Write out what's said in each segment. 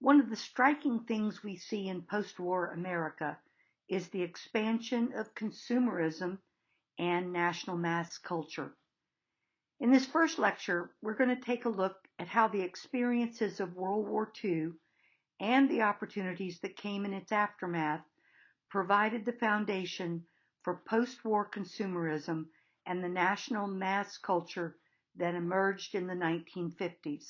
One of the striking things we see in post-war America is the expansion of consumerism and national mass culture. In this first lecture, we're going to take a look at how the experiences of World War II and the opportunities that came in its aftermath provided the foundation for post-war consumerism and the national mass culture that emerged in the 1950s.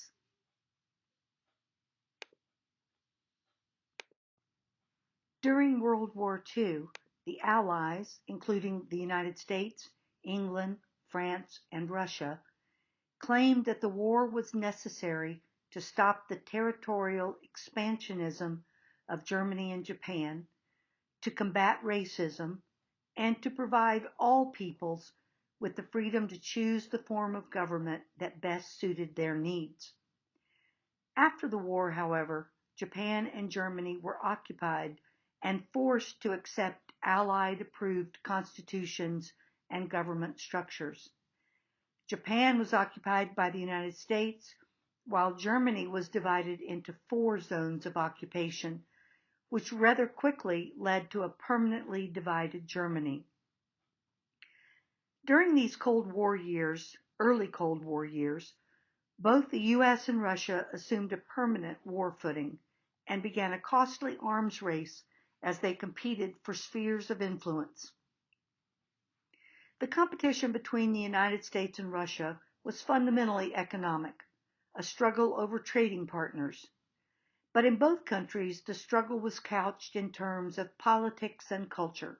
During World War II, the Allies, including the United States, England, France, and Russia, claimed that the war was necessary to stop the territorial expansionism of Germany and Japan, to combat racism, and to provide all peoples with the freedom to choose the form of government that best suited their needs. After the war, however, Japan and Germany were occupied and forced to accept Allied-approved constitutions and government structures. Japan was occupied by the United States, while Germany was divided into 4 zones of occupation, which rather quickly led to a permanently divided Germany. During these early Cold War years, both the US and Russia assumed a permanent war footing and began a costly arms race as they competed for spheres of influence. The competition between the United States and Russia was fundamentally economic, a struggle over trading partners. But in both countries, the struggle was couched in terms of politics and culture.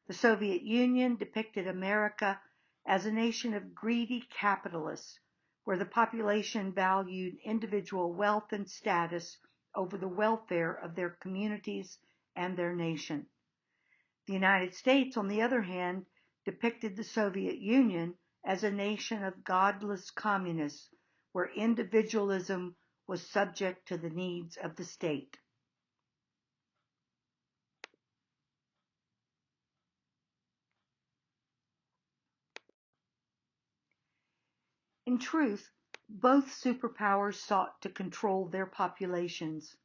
The Soviet Union depicted America as a nation of greedy capitalists, where the population valued individual wealth and status over the welfare of their communities and their nation. The United States, on the other hand, depicted the Soviet Union as a nation of godless communists, where individualism was subject to the needs of the state. In truth, both superpowers sought to control their populations.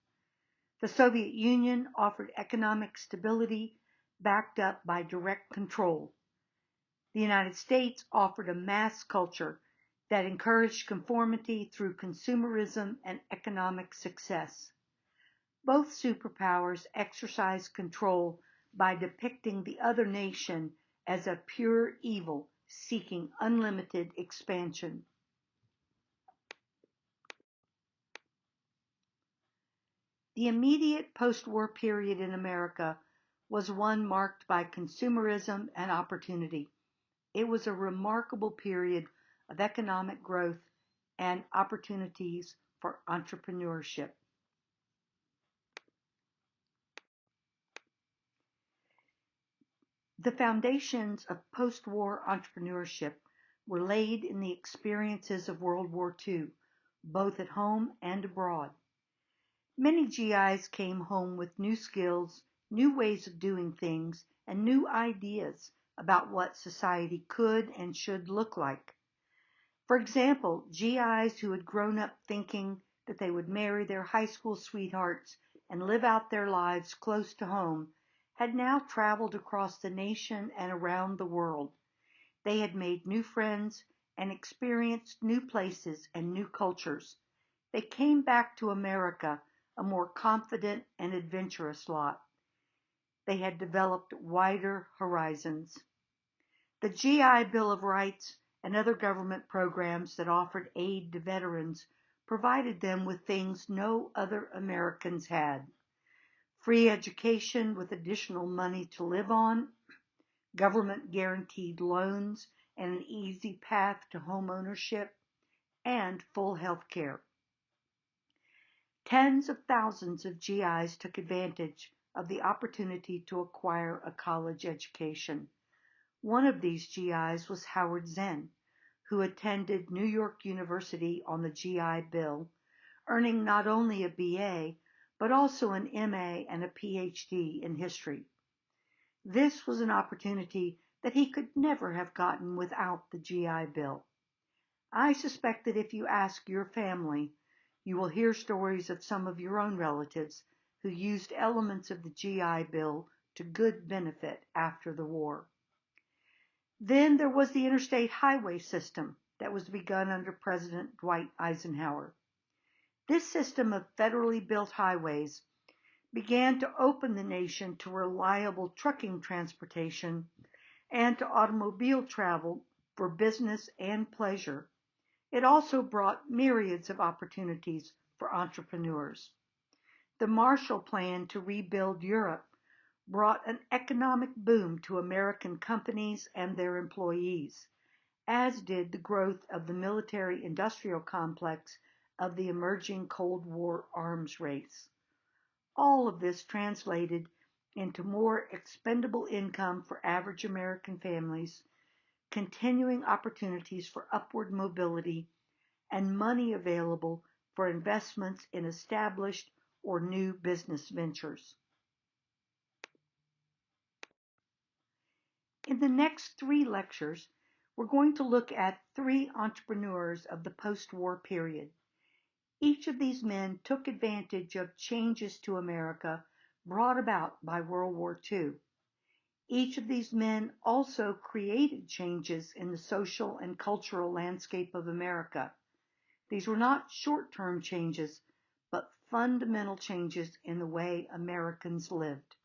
The Soviet Union offered economic stability backed up by direct control. The United States offered a mass culture that encouraged conformity through consumerism and economic success. Both superpowers exercised control by depicting the other nation as a pure evil seeking unlimited expansion. The immediate post-war period in America was one marked by consumerism and opportunity. It was a remarkable period of economic growth and opportunities for entrepreneurship. The foundations of post-war entrepreneurship were laid in the experiences of World War II, both at home and abroad. Many GIs came home with new skills, new ways of doing things, and new ideas about what society could and should look like. For example, GIs who had grown up thinking that they would marry their high school sweethearts and live out their lives close to home had now traveled across the nation and around the world. They had made new friends and experienced new places and new cultures. They came back to America a more confident and adventurous lot. They had developed wider horizons. The GI Bill of Rights and other government programs that offered aid to veterans provided them with things no other Americans had. Free education with additional money to live on, government guaranteed loans and an easy path to home ownership, and full health care. Tens of thousands of GIs took advantage of the opportunity to acquire a college education. One of these GIs was Howard Zen, who attended New York University on the GI Bill, earning not only a BA, but also an MA and a PhD in history. This was an opportunity that he could never have gotten without the GI Bill. I suspect that if you ask your family, You will hear stories of some of your own relatives who used elements of the GI Bill to good benefit after the war. Then there was the interstate highway system that was begun under President Dwight Eisenhower. This system of federally built highways began to open the nation to reliable trucking transportation and to automobile travel for business and pleasure. It also brought myriads of opportunities for entrepreneurs. The Marshall Plan to rebuild Europe brought an economic boom to American companies and their employees, as did the growth of the military-industrial complex of the emerging Cold War arms race. All of this translated into more expendable income for average American families, continuing opportunities for upward mobility, and money available for investments in established or new business ventures. In the next 3 lectures, we're going to look at 3 entrepreneurs of the post-war period. Each of these men took advantage of changes to America brought about by World War II. Each of these men also created changes in the social and cultural landscape of America. These were not short-term changes, but fundamental changes in the way Americans lived.